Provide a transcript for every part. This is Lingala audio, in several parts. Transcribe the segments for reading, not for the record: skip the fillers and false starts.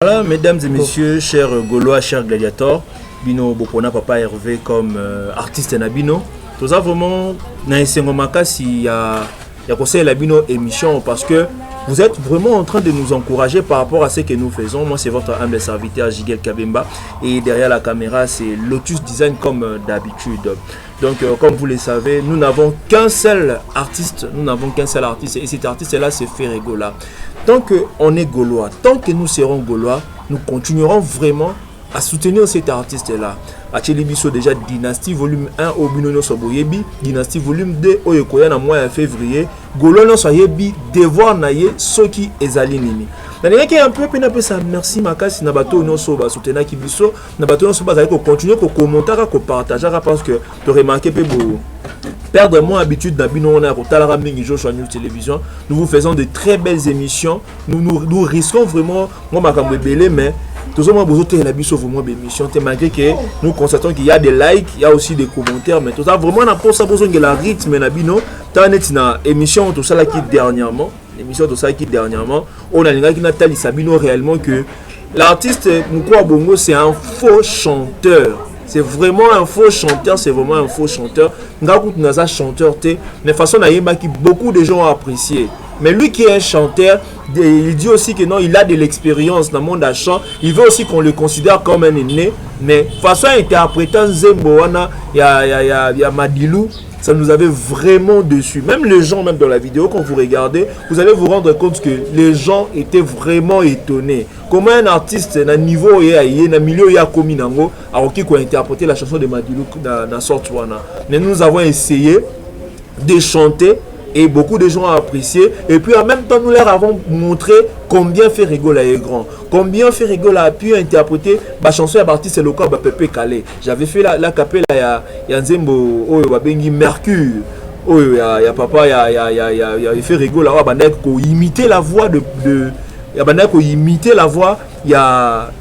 Voilà, mesdames et messieurs, chers Gaulois, chers gladiateurs, Bino Bopona Papa Hervé comme artiste Nabino. Tout ça vraiment, il y a conseil la Bino émission parce que vous êtes vraiment en train de nous encourager par rapport à ce que nous faisons. Moi, c'est votre humble serviteur Jigel Kabemba et derrière la caméra, c'est Lotus Design comme d'habitude. Donc, comme vous le savez, nous n'avons qu'un seul artiste. Et cet artiste-là, c'est Ferregola. Tant qu'on est Gaulois, tant que nous serons Gaulois, nous continuerons vraiment à soutenir cet artiste-là. Achelibiso déjà Dynastie volume 1 au Binono Soboyebi, Dynastie volume 2 au Yokoya na mois de février, Gaulois no soyebi devoir naye soki ezali nini. Na ndenge un peu ça merci makasi na bato no so ba soutenir kibiso, na bato no so ba ko continuer ko commenter ko partager parce que tu remarquer pe bo perdre moins habitude d'abino on a kotala mingi Joshua News Télévision. Nous vous faisons de très belles émissions. Nous risquons vraiment moi makambo belé mais tout ça, malgré que nous constatons qu'il y a des likes, il y a aussi des commentaires, mais tout ça, vraiment, on a besoin de la rythme, émission, tout ça qui dernièrement, on a dit Sabino réellement que l'artiste Mukwa Bongo, c'est un faux chanteur. C'est vraiment un faux chanteur, Ngakout chanteur, mais façon qui beaucoup de gens ont apprécié. Mais lui qui est chanteur, il dit aussi que non, il a de l'expérience dans le monde du chant. Il veut aussi qu'on le considère comme un aîné. Mais façon interprétant Zemboana, il y a Madilou, ça nous avait vraiment déçu. Même les gens, même dans la vidéo, quand vous regardez, vous allez vous rendre compte que les gens étaient vraiment étonnés. Comment un artiste, dans le niveau, dans le milieu, il y a commis nango, alors qu'il a interprété la chanson de Madilou dans sorte. Mais nous avons essayé de chanter. Et beaucoup de gens ont apprécié. Et puis en même temps, nous leur avons montré combien Ferregola est grand. Combien Ferregola a pu interpréter la chanson à partir de l'Oka Pepe Calais. J'avais fait la capella, il y a Nzembo, Bengi Mercure. Il y a papa, il y a Ferregola, il imiter la voix de imiter la voix, il y a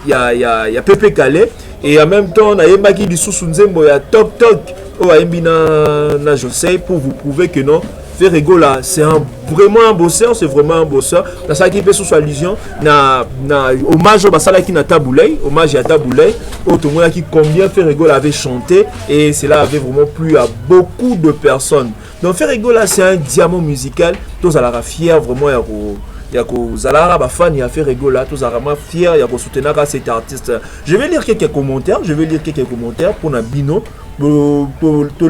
Pepe Calais. Et en même temps, il y a Maki du Soussou Nzembo, il y a Tok Tok, na José pour vous prouver que non. Ferregola, c'est vraiment un bosseur, Dans sa qui peut sous allusion, hommage au Basala qui n'a taboulé, hommage à taboulé, autrement qui combien Ferregola avait chanté et cela avait vraiment plu à beaucoup de personnes. Donc Ferregola, c'est un diamant musical, tous à la fier vraiment il y a des fans qui ont fait Ferregola, tous à la fier, il y a soutenir cet artiste. Je vais lire quelques commentaires pour Nabino. Pour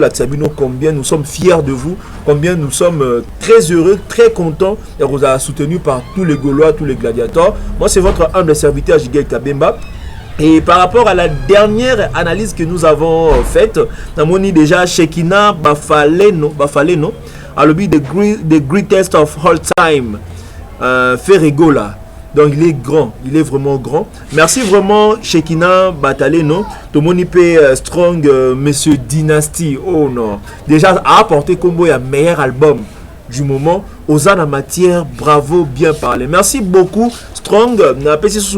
la Tsabino, combien nous sommes fiers de vous, combien nous sommes très heureux, très contents et vous avez soutenu par tous les Gaulois, tous les gladiateurs. Moi, c'est votre humble serviteur Jigel Kabemba. Et par rapport à la dernière analyse que nous avons faite, nous avons déjà Shekina Bafaleno, à l'objet the greatest of all time, Ferregola. Donc il est grand, il est vraiment grand. Merci vraiment Shekina Bataleno, Tomonipe Strong, Monsieur Dynasty. Oh non, déjà à apporter combo un meilleur album du moment. Ozana matière, bravo, bien parlé. Merci beaucoup Strong.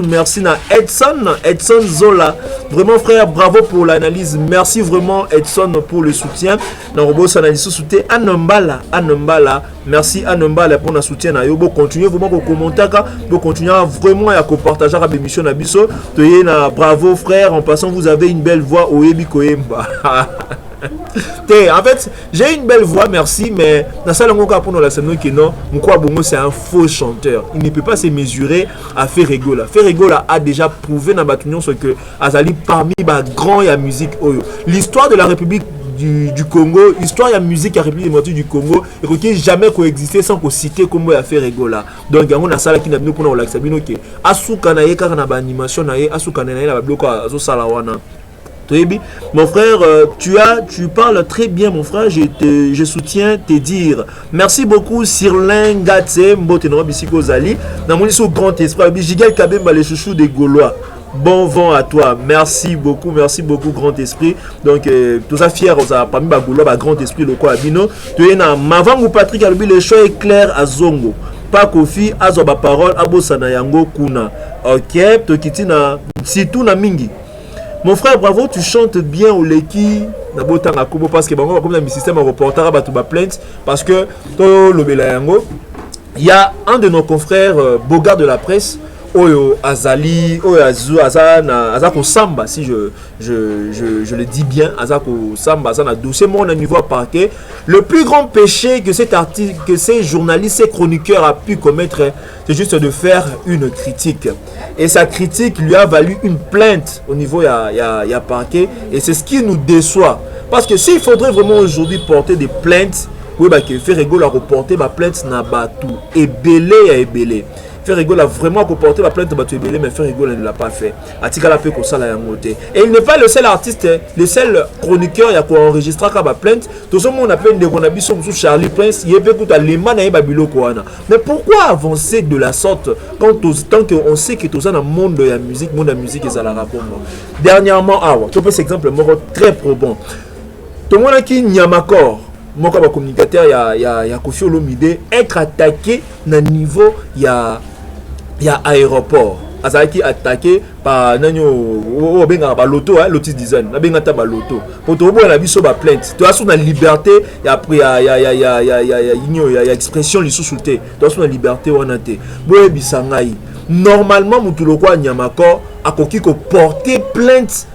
Merci à Edson Zola. Vraiment frère, bravo pour l'analyse. Merci vraiment Edson pour le soutien. Anambala. Merci Anambala pour le soutien. Continuez vraiment à commenter, continuez vraiment à partager la émission na biso. Bravo frère, en passant vous avez une belle voix au Ebi Koyemba. En fait, j'ai une belle voix, merci, mais dans ça, c'est un faux chanteur. Il ne peut pas se mesurer à Ferregola. Ferregola a déjà prouvé dans Batunion ce que Azali parmi les grands et la musique. L'histoire de la République du Congo, l'histoire de la musique de la République démocratique du Congo, il ne peut jamais coexister sans qu'on cite comme à Ferregola. Donc, il y a une salle qui n'a pas pour l'accès. Asuka na ye car na animation na ye, asuka na ye na bloco azo salawana. Mon frère, tu parles très bien, mon frère. Je soutiens te dire. Merci beaucoup, Sirlin Gatse, Mboteno Bisiko Zali. Dans mon sous grand esprit, Jigel Kabemba, les chouchous des Gaulois. Bon vent à toi. Merci beaucoup, grand esprit. Donc, tout ça fier, parmi les Gaulois, grand esprit, le quoi, Abino. Tu es là, Mavang ou Patrick Albi, le choix est clair à Zongo. Pas Kofi, Azoba parole, Abosana Yango Kuna. Ok, Tokitina, Sitou na Mingi. Mon frère, bravo, tu chantes bien au Leki, parce que comme dans le système reporter à Batouba Plainte, parce que il y a un de nos confrères, Bogart de la presse, Oyo Azali, Oyo Azako Samba, si je le dis bien, Azako Samba, Azana dossier, mon niveau à parquet. Le plus grand péché que cet artiste, que ces journalistes, ces chroniqueurs a pu commettre, c'est juste de faire une critique. Et sa critique lui a valu une plainte au niveau il y a parquet. Et c'est ce qui nous déçoit. Parce que s'il faudrait vraiment aujourd'hui porter des plaintes, oui, bah, que Ferrego a reporté ma plainte n'a pas tout. Ebélé à Ebélé. Ferrego a vraiment reporté ma plainte n'a pas Ebélé, mais Ferrego ne l'a pas fait. Atika la peu comme ça, la moté. Et il n'est pas le seul artiste, le seul chroniqueur qui a enregistré ma plainte. Tout ce monde appelle des Gonabis sous Charlie Prince. Il y a beaucoup de Lema et Babilo Koana. Mais pourquoi avancer de la sorte tant qu'on sait que tout ça dans le monde de la musique et ça la rapport. Dernièrement, tu peux cet exemple très probant. Tout le monde qui n'y a pas encore. Mon communicateur, il y a Kofi Olomide, être attaqué dans le niveau, il y a aéroport. Azaki attaqué par Nanyo Baloto, l'autisme design, la Bengata Baloto. Pour tout le monde, on a vu sur la plainte. Tu as sur la liberté, il y a expression, les sous-soutés. Tu as sur la liberté, on a été. Normalement, Moutoulokoa Nyamakor a porté plainte.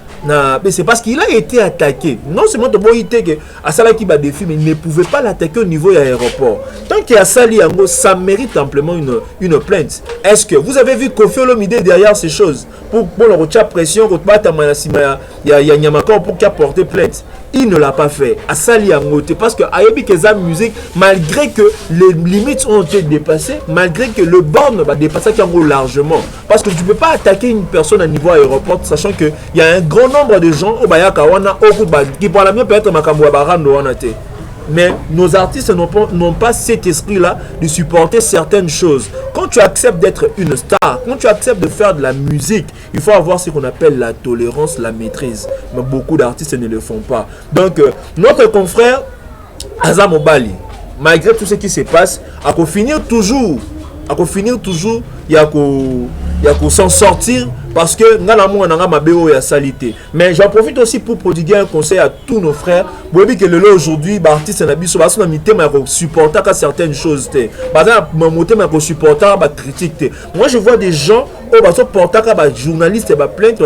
Mais c'est parce qu'il a été attaqué. Non seulement de Boïté que Asala qui bat des films, il ne pouvait pas l'attaquer au niveau de l'aéroport. Tant qu'il y a Sali Yango, ça mérite amplement une plainte. Est-ce que vous avez vu Kofi Olomide derrière ces choses pour le retard pression, il y a Nyamakor pour qu'il a porté plainte. Il ne l'a pas fait. Asali Yango, parce que Ayebi Keza musique, malgré que les limites ont été dépassées, malgré que le borne va dépasser largement. Parce que tu ne peux pas attaquer une personne à niveau aéroport, sachant qu'il y a un grand nombre de gens qui pour la mieux peut-être mais nos artistes n'ont pas cet esprit-là de supporter certaines choses. Quand tu acceptes d'être une star, quand tu acceptes de faire de la musique, il faut avoir ce qu'on appelle la tolérance, la maîtrise. Mais beaucoup d'artistes ne le font pas. Donc, notre confrère Azam Obali, malgré tout ce qui se passe, à finir toujours, il y a qu'à s'en sortir parce que mais j'en profite aussi pour prodiguer un conseil à tous nos frères. Vous voyez que le aujourd'hui, artiste supporter certaines choses. Moi je vois des gens journalistes plainte,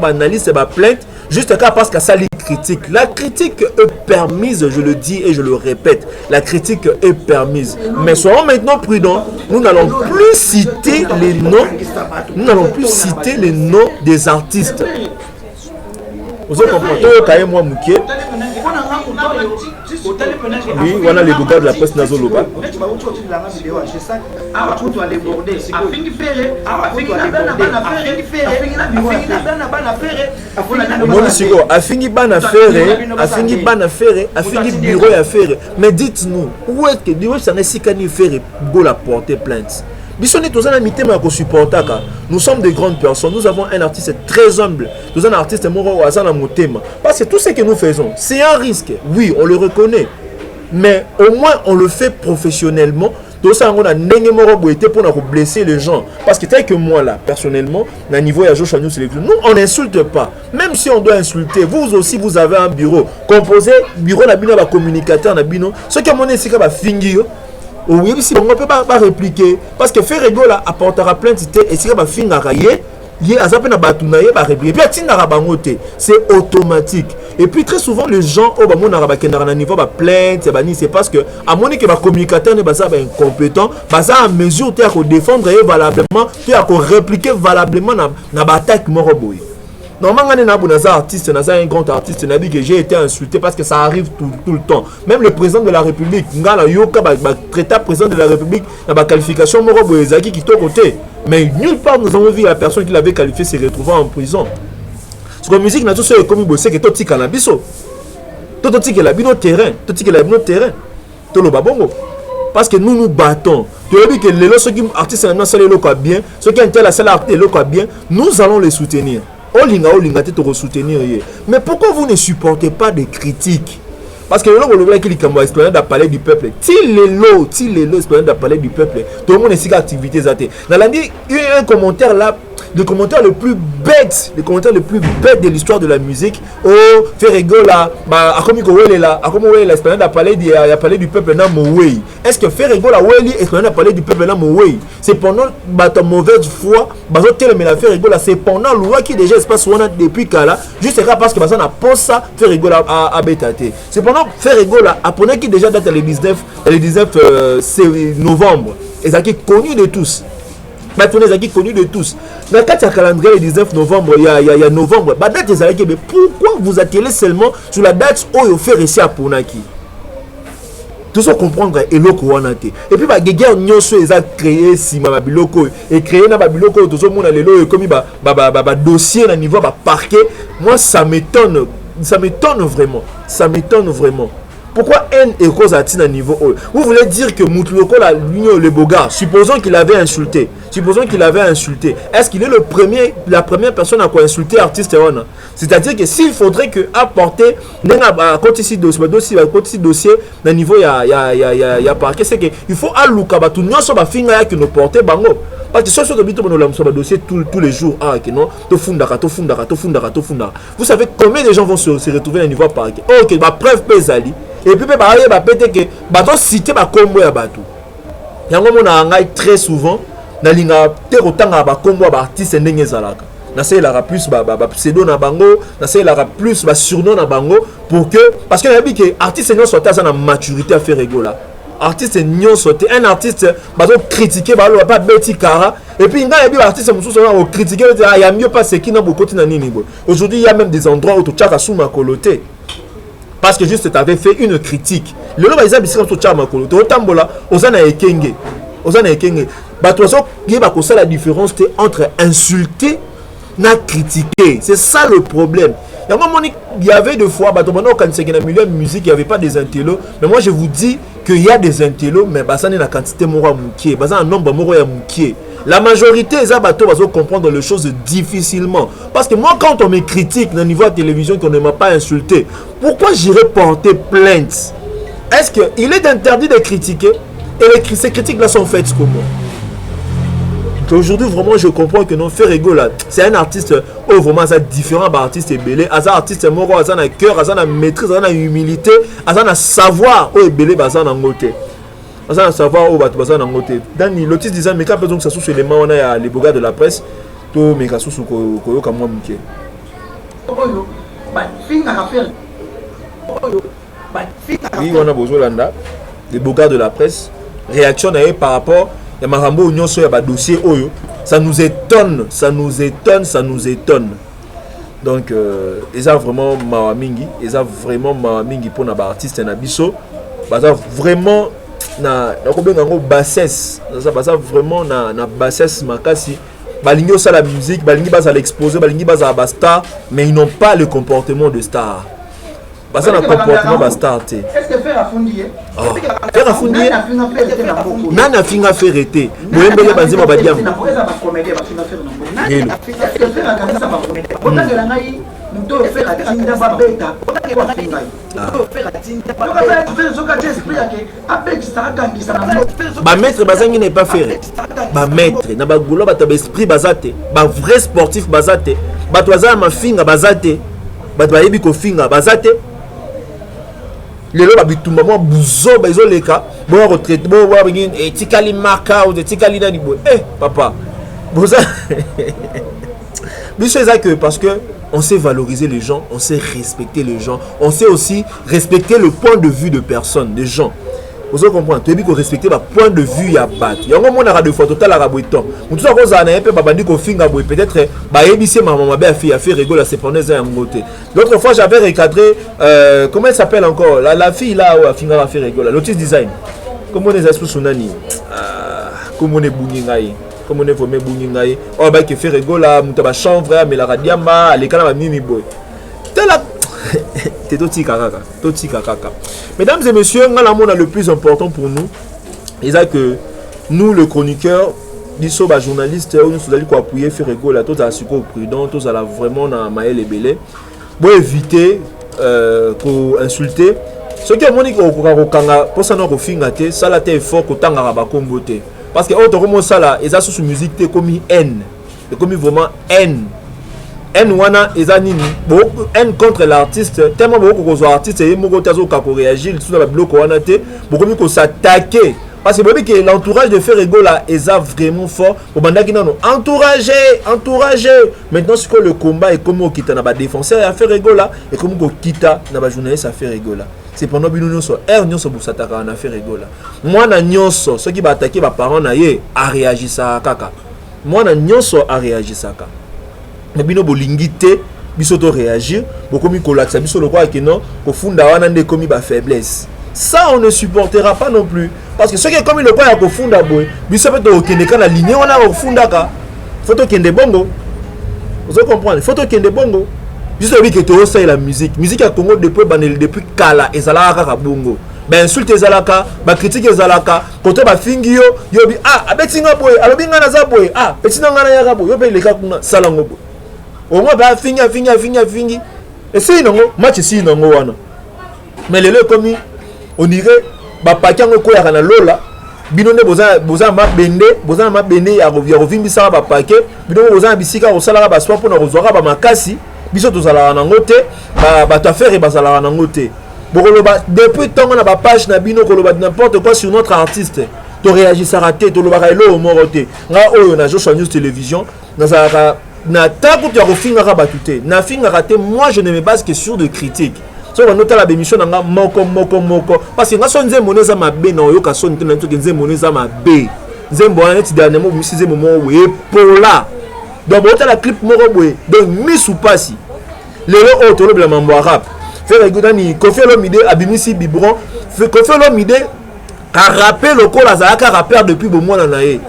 analystes plainte juste parce que ça critique. La critique est permise, je le dis et je le répète. La critique est permise. Mais soyons maintenant prudents. Nous n'allons plus citer les noms. Nous n'allons plus citer les noms des artistes. Vous comprenez? Moi, Mouké. Oui, voilà les gars de la presse Nazoloba. Afingi ban affaire, bureau à faire. Mais dites-nous, où est-ce que ça n'est si qu'à faire pour la porter plainte? Nous sommes des grandes personnes, nous avons un artiste très humble, nous avons un artiste parce que tout ce que nous faisons, c'est un risque, oui, on le reconnaît, mais au moins on le fait professionnellement. Tout ça, on a pour blesser les gens. Parce que tel que moi, là, personnellement, à niveau nous, on n'insulte pas. Même si on doit insulter, vous aussi, vous avez un bureau composé, bureau de communicateur, ce que mon est fingir. Oui, si on ne peut pas répliquer. Parce que Ferrego apportera plainte et si on va finir à railler, c'est automatique. Et puis très souvent les gens c'est parce que à mon que communicateur n'est pas incompétent, à mesure de défendre valablement, tu as répliquer valablement dans l'attaque moroboy. Normalement, artiste, un grand artiste, que j'ai été insulté parce que ça arrive tout le temps. Même le président de la République, traité président de la République, dans la qualification qui est au côté. Mais nulle part nous avons vu la personne qui l'avait qualifié se retrouver en prison. Sur la musique, nous avons comme bosser que tout cannabis. Tout terrain. Tout le babongo. Parce que nous nous battons. Tu as vu que les ceux qui artistes bien, ceux qui ont la salle bien, nous allons les soutenir. Olinga te soutenir. Mais pourquoi vous ne supportez pas des critiques? Parce que le qui est esplanade à parler du peuple. S'il est l'eau esplanade à parler du peuple, tout le monde est si activité. Dans la il y a un commentaire là les commentaires les plus bêtes de l'histoire de la musique. Oh, Ferregola, bah, à comme il là, à comme il a parlé du peuple dans Moué. Est-ce que Ferregola, a parlé du peuple dans Moué? C'est pendant ta mauvaise foi, bah, mais la Ferregola, c'est pendant loi qui déjà se passe depuis Kala, juste parce que ça n'a pas ça, Ferregola a bétaté. C'est pendant Ferregola, après qui déjà date le 19 novembre, et ça qui est connu de tous. Maintenant, c'est connu de tous. Mais quand il y a calendrier le 19 novembre, il y a novembre, bah date mais pourquoi vous attirez seulement sur la date où il fait réussir à Ponaki? Tout ça comprendre et loko wanate. Et puis bah guerre nyonso ils a créé si ma biloko et créé na biloko tout ça mon lelo comme ba dossier na niveau ba parquet. Moi ça m'étonne vraiment. Ça m'étonne vraiment. Pourquoi N est cause à tina niveau haut? Vous voulez dire que Moutuloko l'union le Boga, supposons qu'il avait insulté. Est-ce qu'il est la première personne à quoi insulter artiste? C'est-à-dire que s'il faudrait que apporter dossier dans niveau ya parquet, c'est que il faut aluka ba tout nyonso ba finga ya que nous porter bango. Parce que ce sont des dossiers tous les jours. Ah, que non, vous savez combien de gens vont se retrouver à niveau parquet? Ok, ma preuve pesali. Et puis, peut-être que bateau cité ma combo ya bateau. Yango mona ngai très souvent na linga te rotanga ba combo ba artiste ndenge zalaka. Na c'est la plus ba pseudo na bango, na c'est la plus ba surnom na bango pour que parce que na bi que artiste non sorti à na maturité à faire rigola. Artiste non sorti un artiste bazo critiquer ba lo pas beti kara et puis ngai bi artiste mususu on critiquer il y a mieux pas ce qui na beaucoup na nini bo. Aujourd'hui il y a même des endroits où tu chaka sous ma coloté. Parce que juste tu avais fait une critique. Le lot ils habisent sur chama coloté. Otambola ozana ekenge. Batouaso qui va causer la différence entre insulter et critiquer. C'est ça le problème. Il y avait des fois, quand c'est dans le milieu de musique, il n'y avait pas des intellos. Mais moi, je vous dis qu'il y a des intellos, mais ça n'est la quantité mora moukié. Ça un nombre mora moukié. La majorité des abattoirs vont comprendre les choses difficilement. Parce que moi, quand on me critique dans le niveau de la télévision qu'on ne m'a pas insulté, pourquoi j'irais porter plainte? Est-ce qu'il est interdit de critiquer? Et ces critiques-là sont faites comment? Aujourd'hui, vraiment, je comprends que non, Ferrego là, c'est un artiste vraiment ça différent d'artiste belé. Un artiste moro, un a cœur, un a maîtrise, un a humilité, un a savoir où belé bazan en côté. Un a savoir où bazan en côté. Dans l'autisme disant mais quand besoin que ça soit les mains on a les bogas de la presse, tout mais kasu sous koyo comme moi muké. Oui, on a besoin là les bogas de la presse. Réaction par rapport à Marambo Union sur le dossier Oyo, ça nous étonne. Donc, ils ont vraiment Mawamingi, pour les artistes et les biso, ils ont vraiment na bassesse, vraiment na bassesse makasi. Balingi ça la musique, balingi basa l'exposer, balingi basa star, mais ils n'ont pas le comportement de star. Parce que le comportement va starter. Est-ce que faire affondir? Faire affondir? Nana finga faire été. Moi je vais banzer ma badiam. Est-ce que faire à kanisa ba comédie? On a de la naï, muto faire à tinda ba beta. On a que ba finga. Muto faire à tinda ba beta. Tu fais ce que tu expliques que avec ça kanisa na. Ba maître bazangi n'est pas faire. Ba maître na ba golo ba tabe esprit bazate. Ba vrai sportif bazate. Ba toza ma finga bazate. Ba toba yebi ko finga bazate. Les gens qui ont été bouzo, ils ont les cas, bon retraite, bon et tikali marka ou tikali nani bo. Eh papa, bouza. Mais c'est ça que parce que on sait valoriser les gens, on sait respecter les gens, on sait aussi respecter le point de vue de personnes, des gens. Vous comprenez? Tu veux respecter le point de vue à battre. Il y a un moment où de total à boiton. Tout ça cause un peu babandi ko finga boy peut-être ba ébissé maman ba fille a fait rigoler à ses preneuses en côté. L'autre fois j'avais recadré comment elle s'appelle encore la fille là où a finga a fait rigoler l'autisme design. Comment on est espèce sonani comment on est bungingai comment on est formé bungingai oh ba qui fait rigoler mutaba chanvre mais la radiamba les kana mimi boy. Mesdames et messieurs, le plus important pour nous, c'est que nous, le chroniqueur, nous sommes journalistes, nous sommes appuyer faire rigoler, tous à prudent, tous à la vraiment na maël et belé, pour éviter insulter. Ce qui est monique au Kanga, pour ça nous fingaté, ça la t'est fort qu'au Tanga ba comboté. Parce que autre comme ça là, ils ont sous musique comme haine. et comme vraiment haine wana eza nini haine contre l'artiste tellement beaucoup ko artiste et moko tazo ka ko réagir sur la bloc wana te beaucoup ko s'attaquer parce que que l'entourage de Ferrego là est vraiment fort au bandaki non entouragé maintenant c'est que le combat est comme kita na ba défenseur à Ferrego là et comme ko kita na ba journaliste à Ferrego là c'est pendant bino nyonso nyonso busataka na Ferrego là moi na nyonso ceux qui ba attaquer ba parents na ye a réagir ça kaka moi na nyonso a réagir ça kaka mais bino bolingi te biso to réagir bokomi kolakisa biso le quoi que non ko funda wana nde komi ba faiblesse ça on ne supportera pas non plus parce que ce qui est comme le quoi ya ko funda boy biso peut to kende kana ligne wana ko funda ka faut to kende bongo vous comprenez faut to kende bongo biso bi que to ça la musique à Congo depuis kala ezala kaka bongo ben insulte ezalaka ba critique ezalaka côté ba fingi yo bi abetinga boy alobi ngana za boy petina ngana ya boy yo pe leka kuna salango boy au moins ba fingi et c'est non match si non wana mais le comme on dirait ba pakango ko ya na lola bino ne boza mabende ya rovimbisa ba pake bino boza bisika ko sala ba swap na kozwaka ba makasi biso tozala na ngote ba to faire ba sala na ngote bokoloba depuis tant na ba page na bino koloba n'importe quoi sur notre artiste to réagir ça raté to loba elo moroté nga oyo na Joshua News Télévision na ça na taku tu refinga ka batute na finga raté moi je ne me base que sur de critiques so on note la émission nga moko parce que nga so nze moneza mabe na oyoka so nte na ntoke nze moneza mabe nzembo wana ti dernièrement misize moment we pola donc on la clip moko boy donc miss ou pas si lelo auto le mambo arabe faire écouter Koffi Olomide abimisi biberon Koffi Olomide a rappelé le col azalaka rappeur depuis bon mois na ye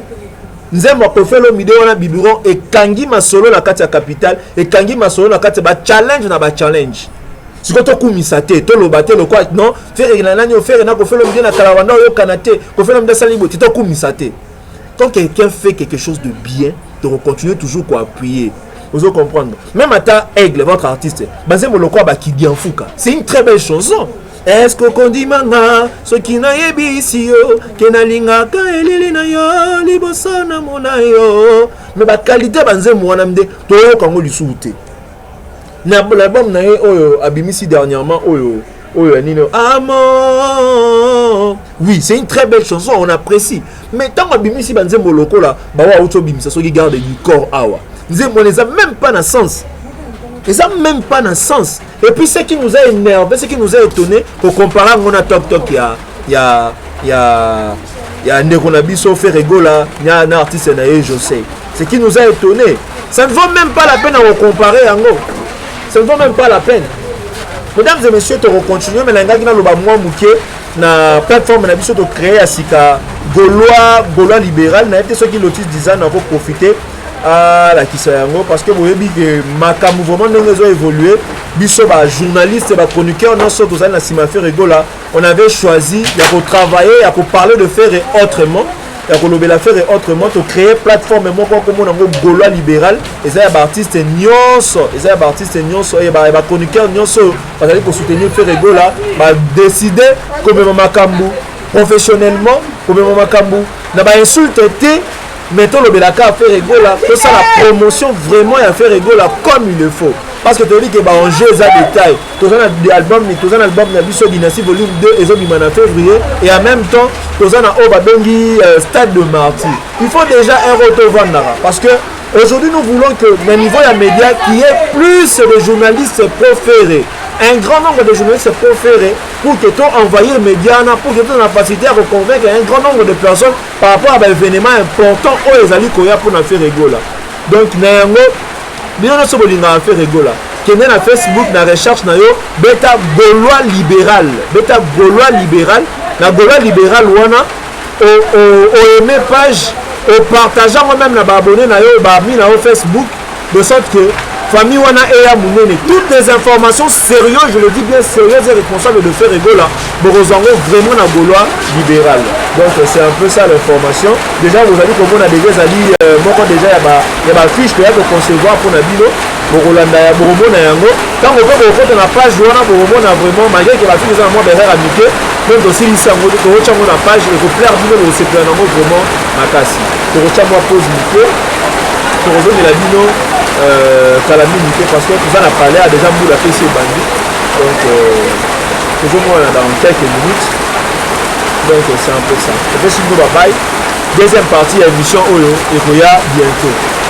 nzembo Koffi Olomide wana biberon et kangi masolo na kati ya capitale et kangi masolo na kati ba challenge na ba challenge si ko to kumisa te to lobate le quoi non faire na nani faire na Koffi Olomide na kalawanda yo kanate Koffi Olomide sali bo to kumisa te quand quelqu'un fait quelque chose de bien de continuer toujours quoi appuyer. Vous comprendre. Même à ta Aigle, votre artiste, c'est une très belle chanson. Est-ce que qu'on dit manga, ce qui n'a yebi ici yo, que na linga ka elili na yo, libosa na mona yo. Mais ba qualité banze mwana mde, to yo kango lisuute. Na l'album na ye oyo abimisi dernièrement oyo nino amour. Oui, c'est une très belle chanson, on apprécie. Mais tant abimisi banze moloko là, ba wa auto bimisa so qui garde du corps awa. Nous n'avons même pas de sens. Ils n'ont même pas de sens. Et puis ce qui nous a énervé, ce qui nous a étonné, pour comparer à mon TikTok, il y a Nekonabiso Ferrego là, il y a un artiste, je sais. Ce qui nous a étonné, ça ne vaut même pas la peine à comparer en gros. Ça ne vaut même pas la peine. Mesdames et messieurs, tu continues, mais l'engagement qui n'a pas moins mouqué, na plateforme na biso to créer à Sika Gaulois libéral, na été ceux qui l'autisme design on va profiter. La Kisayango parce que vous voyez que ma mouvement nous a évolué biso ba journaliste ba chroniqueur non sorte dans la Simafe Regola on avait choisi de travailler pour parler de faire autrement et pour le faire autrement to créer plateforme moi comme on a Gaulois libéral et ça ba artiste nyonso et ba chroniqueur nyonso parce que pour soutenir faire Regola ba décider comme makambu professionnellement comme makambu na ba insulter mettons le belaka à faire rigola pour ça la promotion vraiment à faire rigola comme il le faut parce que tu dis que bah on jeu ça détail tous un album na biso dynastie volume 2 et zo bimana février et en même temps tous un oba bengi stade de martyr il faut déjà un retour vandara parce que aujourd'hui nous voulons que le niveau des médias qui est plus de journalistes préférés un grand nombre de journalistes préférés pour que tu envoies les médias, pour que tu aies la capacité à reconvaincre un grand nombre de personnes par rapport à un événement important où les alliés pour faire rigola. Donc, nous avons fait rigola. Qui est sur Facebook, na recherche na yo beta Gaulois libéral. Beta Gaulois libéral. La Gaulois libéral, wana au aimer page, au partageant moi-même na abonné na yo, mis na Facebook, de sorte que famille wana eya munene toutes les informations sérieuses, je le dis bien sérieuses et responsables de faire rigola borozango vraiment na Gaulois libéral. Donc c'est un peu ça l'information. Déjà vous allez comme on a déjà ali moko déjà ya ba fiche que concevoir pour na bino borolanda ya boromona yango tant on peut na page wana boromona vraiment malgré que la fiche ça moi derrière amitié même aussi il s'en mode ko chango na page et ko plaire bino le secret na vraiment makasi ko chango pose micro Torozo de la Bino, Calamité, parce que vous en avez parlé à déjà Moula PC Bandi. Donc, toujours moi dans quelques minutes. Donc, c'est un peu ça. Je vais suivre bye bye. Deuxième partie, émission Oyo, et Roya bientôt.